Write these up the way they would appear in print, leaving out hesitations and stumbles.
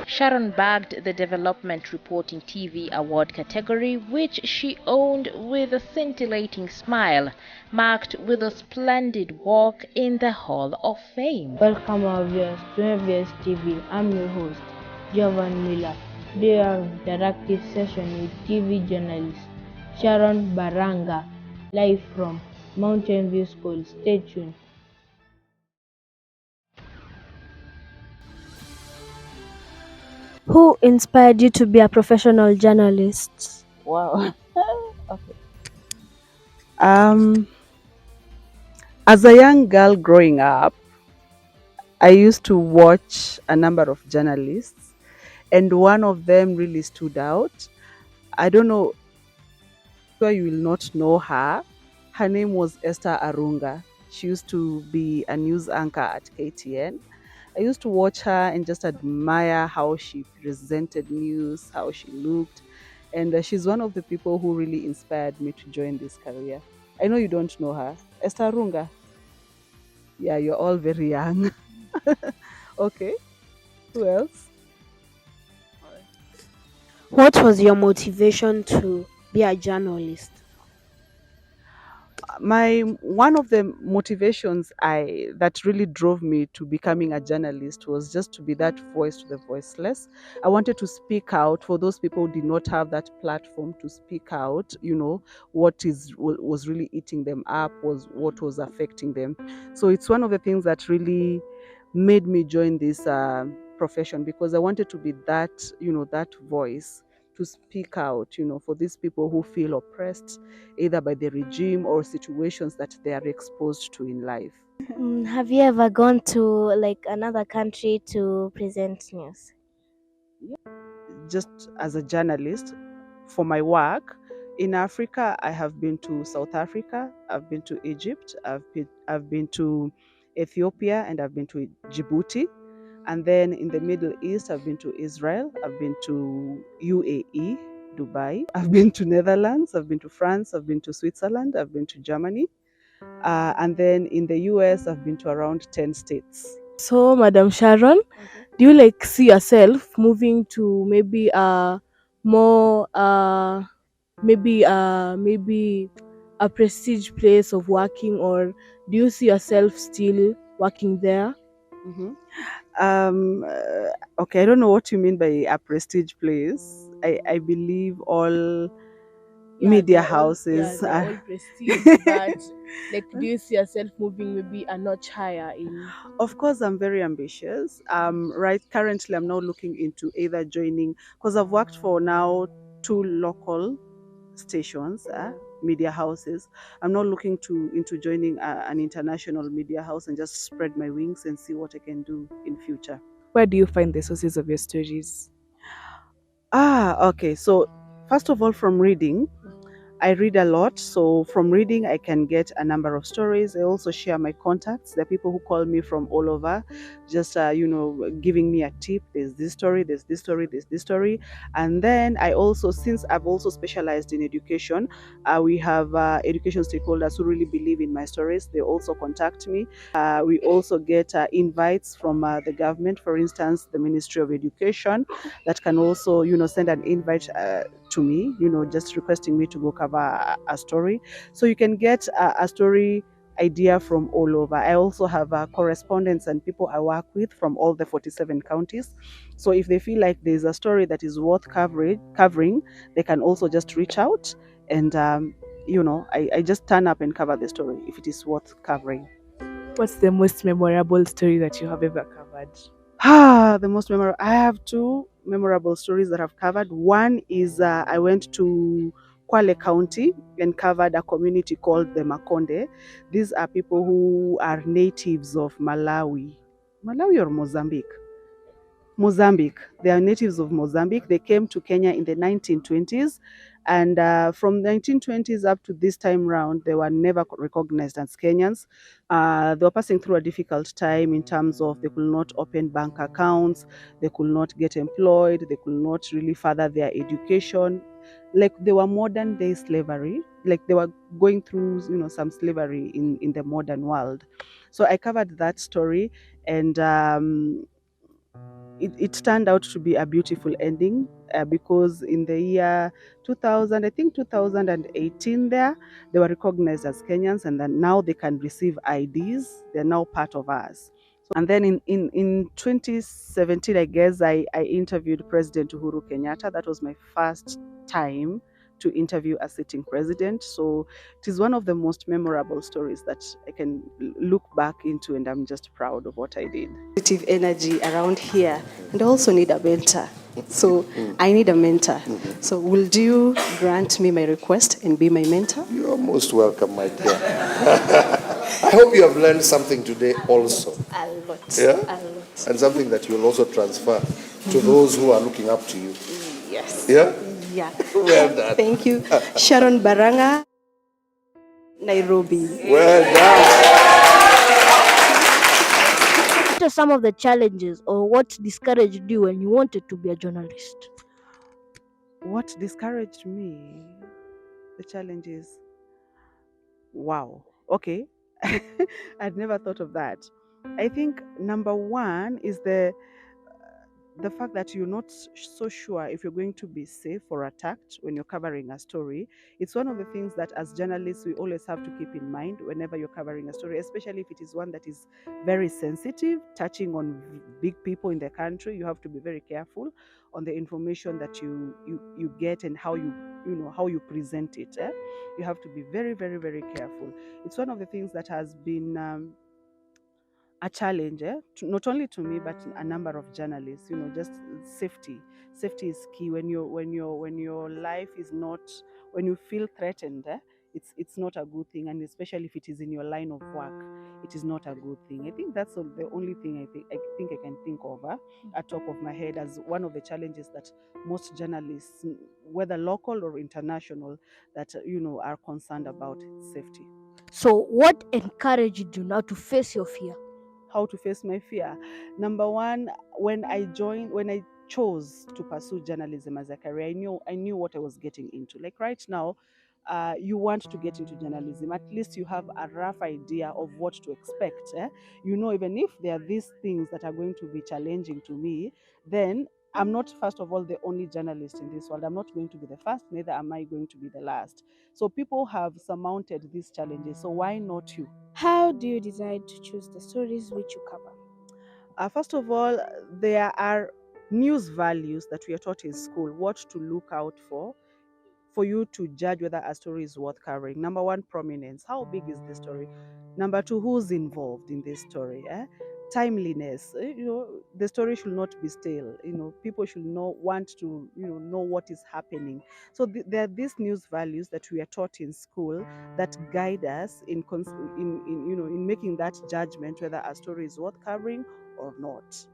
Sharon bagged the Development Reporting TV Award category, which she owned with a scintillating smile, marked with a splendid walk in the Hall of Fame. Welcome our viewers to MVS TV. I'm your host, Jovan Miller. Today I have a interactive session with TV journalist Sharon Barang'a, live from Mountain View School. Stay tuned. Who inspired you to be a professional journalist? Wow. Okay. As a young girl growing up, I used to watch a number of journalists, and one of them really stood out. I don't know why you will not know her. Her name was Esther Arunga. She used to be a news anchor at KTN. I used to watch her and just admire how she presented news, how she looked. And she's one of the people who really inspired me to join this career. I know you don't know her. Esther Arunga. Yeah, you're all very young. Okay. Who else? What was your motivation to be a journalist? One of the motivations that really drove me to becoming a journalist was just to be that voice to the voiceless. I wanted to speak out for those people who did not have that platform to speak out. What was really eating them up, was what was affecting them. So it's one of the things that really made me join this profession, because I wanted to be that voice to speak out, for these people who feel oppressed either by the regime or situations that they are exposed to in life. Have you ever gone to another country to present news? Just as a journalist, for my work in Africa, I have been to South Africa, I've been to Egypt, I've been to Ethiopia, and I've been to Djibouti. And then in the Middle East, I've been to Israel, I've been to UAE, Dubai, I've been to Netherlands, I've been to France, I've been to Switzerland, I've been to Germany. And then in the US, I've been to around 10 states. So, Madam Sharon, do you see yourself moving to maybe more maybe a prestige place of working, or do you see yourself still working there? Mm-hmm. Okay, I don't know what you mean by a prestige place. I believe all media houses they're all prestige, but do you see yourself moving maybe a notch higher in? Of course, I'm very ambitious. Right, currently, I'm now looking into either joining, because I've worked for now 2 local stations, media houses. I'm now looking into joining an international media house and just spread my wings and see what I can do in future. Where do you find the sources of your stories? Okay. So first of all, from reading. I read a lot, so from reading I can get a number of stories. I also share my contacts. There are people who call me from all over, just giving me a tip. There's this story, there's this story, there's this story. And then I also, since I've also specialized in education, we have education stakeholders who really believe in my stories. They also contact me. We also get invites from the government, for instance, the Ministry of Education, that can also send an invite to me, just requesting me to go cover a story. So you can get a story idea from all over. I also have correspondents and people I work with from all the 47 counties. So if they feel like there's a story that is worth covering, they can also just reach out, and I just turn up and cover the story if it is worth covering. What's the most memorable story that you have ever covered? The most memorable. I have 2 memorable stories that I've covered. One is I went to Kwale County and covered a community called the Makonde. These are people who are natives of Malawi or Mozambique. Mozambique. They are natives of Mozambique. They came to Kenya in the 1920s. And from 1920s up to this time round, they were never recognized as Kenyans. They were passing through a difficult time in terms of they could not open bank accounts, they could not get employed, they could not really further their education. Like they were modern day slavery, like they were going through, some slavery in the modern world. So I covered that story, and it turned out to be a beautiful ending, because in the year 2000, I think 2018, they were recognized as Kenyans, and then now they can receive IDs. They're now part of us. And then in 2017, I guess, I interviewed President Uhuru Kenyatta. That was my first time to interview a sitting president. So it is one of the most memorable stories that I can look back into, and I'm just proud of what I did. Positive energy around here, and I also need a mentor. So I need a mentor. So will you grant me my request and be my mentor? You're most welcome, my dear. I hope you have learned something today also. A lot. Yeah? A lot. And something that you'll also transfer to those who are looking up to you. Yes. Yeah? Yeah. Well done. Thank you. Sharon Barang'a, Nairobi. Well done. What are some of the challenges or what discouraged you when you wanted to be a journalist? What discouraged me? The challenges. Wow. Okay. I'd never thought of that. I think number one is the fact that you're not so sure if you're going to be safe or attacked when you're covering a story. It's one of the things that as journalists we always have to keep in mind whenever you're covering a story, especially if it is one that is very sensitive, touching on big people in the country. You have to be very careful on the information that you get, and how you present it. You have to be very, very, very careful. It's one of the things that has been a challenge, not only to me but a number of journalists. Just safety. Safety is key when your life is not, when you feel threatened. It's not a good thing, and especially if it is in your line of work, it is not a good thing. I think that's the only thing I think I can think of at top of my head as one of the challenges that most journalists, whether local or international, that are concerned about safety. So, what encouraged you now to face your fear? How to face my fear. Number one, when I chose to pursue journalism as a career, I knew what I was getting into. Like right now, you want to get into journalism, at least you have a rough idea of what to expect. Even if there are these things that are going to be challenging to me, then I'm not, first of all, the only journalist in this world. I'm not going to be the first, neither am I going to be the last. So people have surmounted these challenges. So why not you? How do you decide to choose the stories which you cover? First of all, there are news values that we are taught in school, what to look out for you to judge whether a story is worth covering. Number one, prominence. How big is the story? Number two, who's involved in this story? Timeliness. The story should not be stale. People should want to know what is happening. So there are these news values that we are taught in school that guide us in making that judgment whether a story is worth covering or not.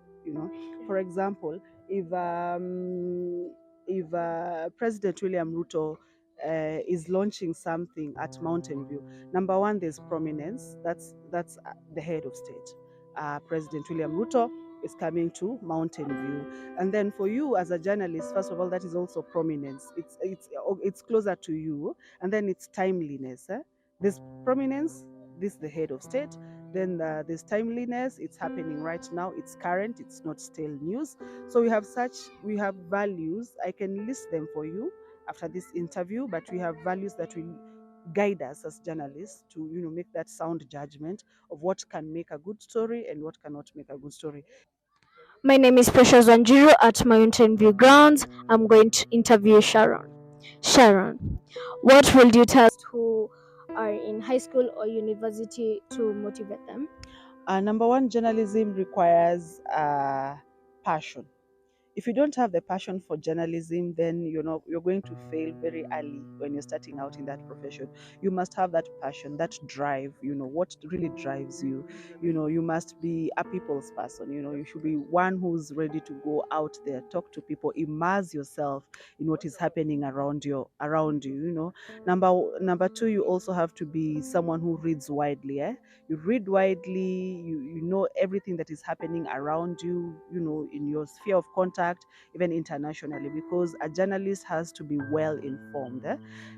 For example, if President William Ruto is launching something at Mountain View, number one, there's prominence. That's the head of state. President William Ruto is coming to Mountain View, and then for you as a journalist, first of all, that is also prominence. It's closer to you, and then it's timeliness. There's prominence. This is the head of state. Then there's timeliness. It's happening right now. It's current. It's not stale news. So we have values. I can list them for you after this interview, but we have values that will guide us as journalists to make that sound judgment of what can make a good story and what cannot make a good story. My name is Precious Wanjiru. At my interview grounds, I'm going to interview Sharon. Sharon, what will you tell who are in high school or university to motivate them? Number one, journalism requires passion. if you don't have the passion for journalism, then you're going to fail very early when you're starting out in that profession. You must have that passion, that drive, what really drives you. You must be a people's person. You should be one who's ready to go out there, talk to people, immerse yourself in what is happening around you. Number two, you also have to be someone who reads widely. You read widely, you know everything that is happening around you, in your sphere of contact, even internationally, because a journalist has to be well informed.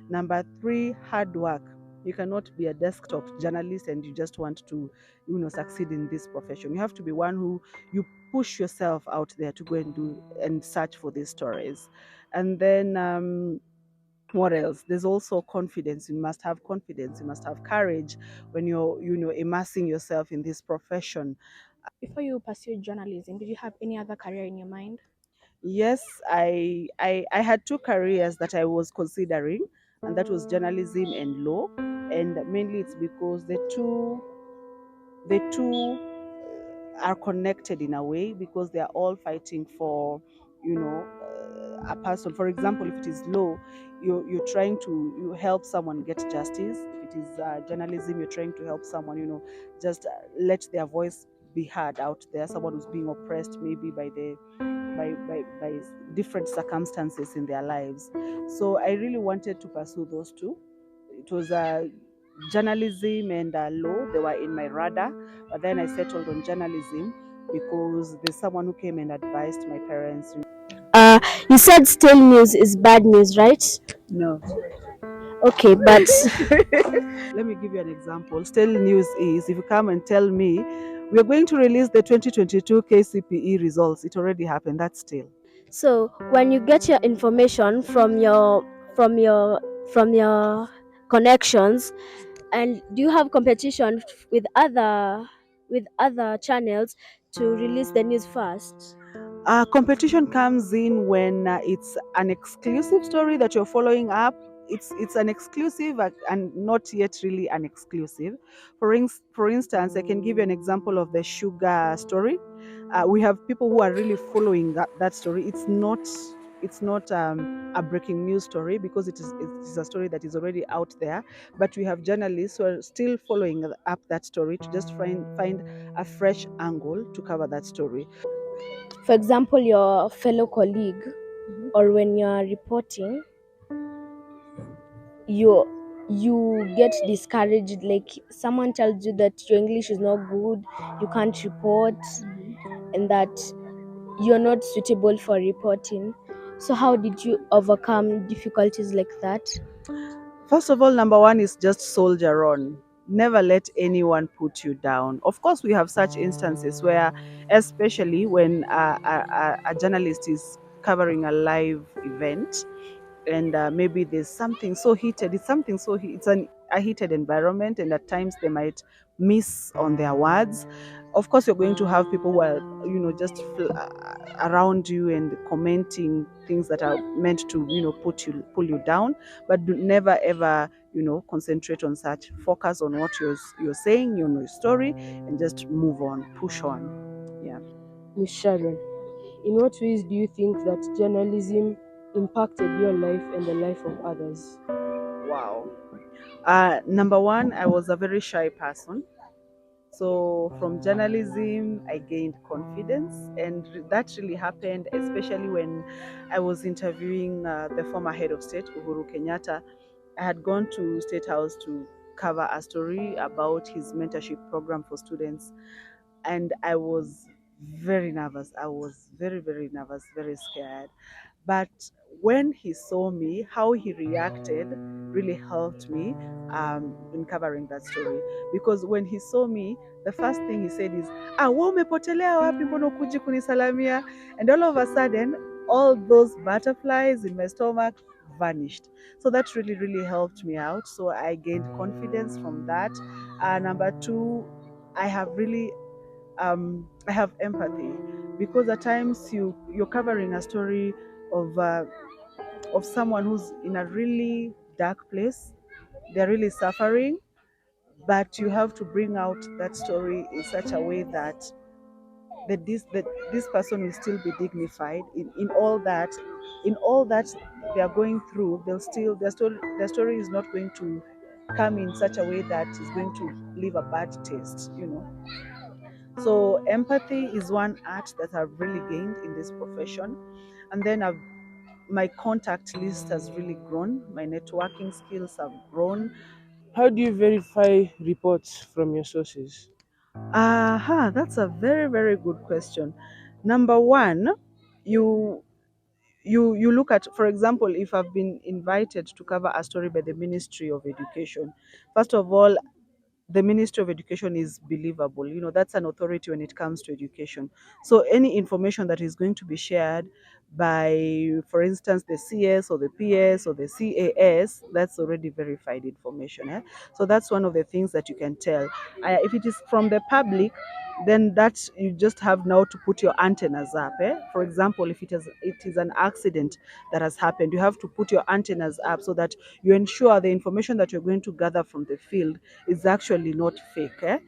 Number three, hard work. You cannot be a desktop journalist and you just want to succeed in this profession. You have to be one who you push yourself out there to go and do and search for these stories. And then what else? There's also confidence. You must have confidence, you must have courage when you're immersing yourself in this profession. Before you pursued journalism, did you have any other career in your mind? Yes, I had two careers that I was considering, and that was journalism and law. And mainly it's because the two are connected in a way, because they are all fighting for a person. For example, if it is law, you're trying to you help someone get justice. If it is journalism, you're trying to help someone just let their voice be heard out there, someone who's being oppressed maybe by different circumstances in their lives. So I really wanted to pursue those two. It was journalism and law. They were in my radar, but then I settled on journalism because there's someone who came and advised my parents. Uh, you said stale news is bad news, right? No. Okay, but Let me give you an example. Stale news is if you come and tell me we're going to release the 2022 KCPE results, it already happened. That's stale. so when you get your information from your from your connections, and do you have competition with other channels to release the news first? Competition comes in when it's an exclusive story that you're following up. It's an exclusive and not yet really an exclusive. For instance, I can give you an example of the sugar story. We have people who are really following that story. It's not a breaking news story, because it is a story that is already out there. But we have journalists who are still following up that story to just find a fresh angle to cover that story. For example, your fellow colleague, or when you are reporting, you you get discouraged, like someone tells you that your English is not good, you can't report, and that you're not suitable for reporting. So how did you overcome difficulties like that? First of all, number one is just soldier on. Never let anyone put you down. Of course, we have such instances where, especially when a journalist is covering a live event, and maybe there's something so heated. A heated environment, and at times they might miss on their words. Of course, you're going to have people who are just around you and commenting things that are meant to pull you down. But never ever concentrate on such. Focus on what you're saying, your story, and just move on, push on. Yeah. Miss Sharon, in what ways do you think that journalism impacted your life and the life of others? Wow. Number one, I was a very shy person. So from journalism, I gained confidence, and that really happened, especially when I was interviewing the former head of state, Uhuru Kenyatta. I had gone to State House to cover a story about his mentorship program for students, and I was very nervous. I was very, very nervous, very scared. But when he saw me, how he reacted really helped me in covering that story. Because when he saw me, the first thing he said is, wewe umepotelea wapi, mbona ukuji kunisalamia? And all of a sudden, all those butterflies in my stomach vanished. So that really, really helped me out. So I gained confidence from that. Number two, I have really I have empathy, because at times you're covering a story of someone who's in a really dark place. They're really suffering, but you have to bring out that story in such a way that that this person will still be dignified in all that they are going through. They'll still their story is not going to come in such a way that is going to leave a bad taste, you know. So empathy is one art that I've really gained in this profession. And then my contact list has really grown. My networking skills have grown. How do you verify reports from your sources? Aha, that's a very, very good question. Number one, you you look at, for example, if I've been invited to cover a story by the Ministry of Education, first of all, the Ministry of Education is believable. You know, that's an authority when it comes to education. So any information that is going to be shared by, for instance, the CS or the PS or the CAS, that's already verified information. Eh? So that's one of the things that you can tell. If it is from the public, then that you just have now to put your antennas up. Eh? For example, if it is an accident that has happened, you have to put your antennas up so that you ensure the information that you're going to gather from the field is actually not fake. Eh?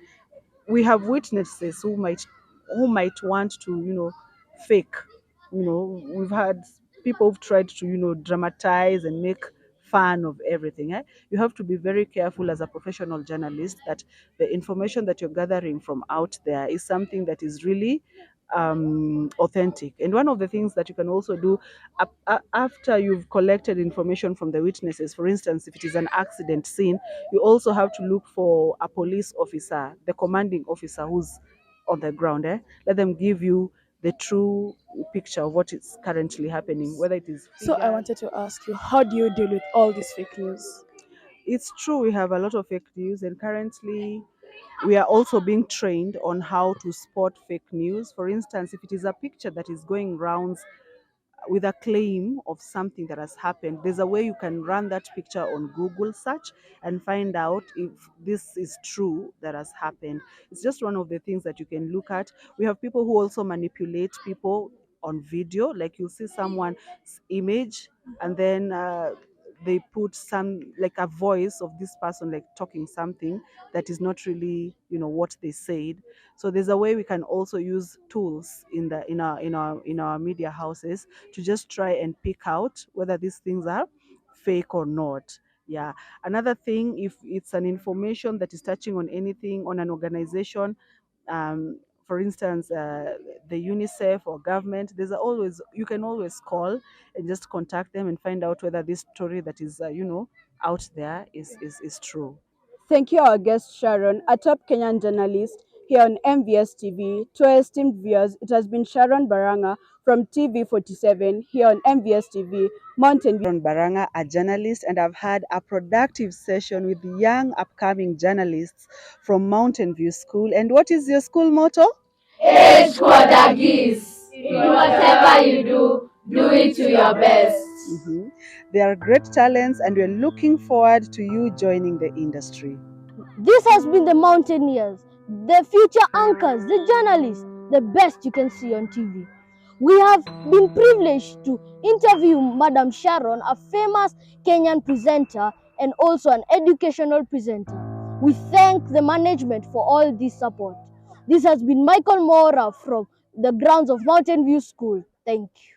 We have witnesses who might want to, you know, fake. You know, we've had people who've tried to, you know, dramatize and make fun of everything. Eh? You have to be very careful as a professional journalist that the information that you're gathering from out there is something that is really authentic. And one of the things that you can also do after you've collected information from the witnesses, for instance, if it is an accident scene, you also have to look for a police officer, the commanding officer who's on the ground. Let them give you the true picture of what is currently happening, whether it is So I figures. wanted to ask you, how do you deal with all this fake news? It's true, we have a lot of fake news, and currently we are also being trained on how to spot fake news. For instance, if it is a picture that is going rounds with a claim of something that has happened, there's a way you can run that picture on Google search and find out if this is true that has happened. It's just one of the things that you can look at. We have people who also manipulate people on video, like you'll see someone's image and then they put some like a voice of this person like talking something that is not really, you know, what they said. So there's a way we can also use tools in our media houses to just try and pick out whether these things are fake or not. Yeah. Another thing, if it's an information that is touching on anything on an organization, for instance, the UNICEF or government, you can always call and just contact them and find out whether this story that is out there is true. Thank you, our guest Sharon, a top Kenyan journalist here on MVS TV. To our esteemed viewers, it has been Sharon Barang'a from TV 47 here on MVS TV, Mountain View. Sharon Barang'a, a journalist, and I've had a productive session with young upcoming journalists from Mountain View School. And what is your school motto? Age quarter geese. In whatever you do, do it to your best. Mhm. They are great talents, and we're looking forward to you joining the industry. This has been the Mountaineers, the future anchors, the journalists, the best you can see on TV. We have been privileged to interview Madam Sharon, a famous Kenyan presenter and also an educational presenter. We thank the management for all this support. This has been Michael Mora from the grounds of Mountain View School. Thank you.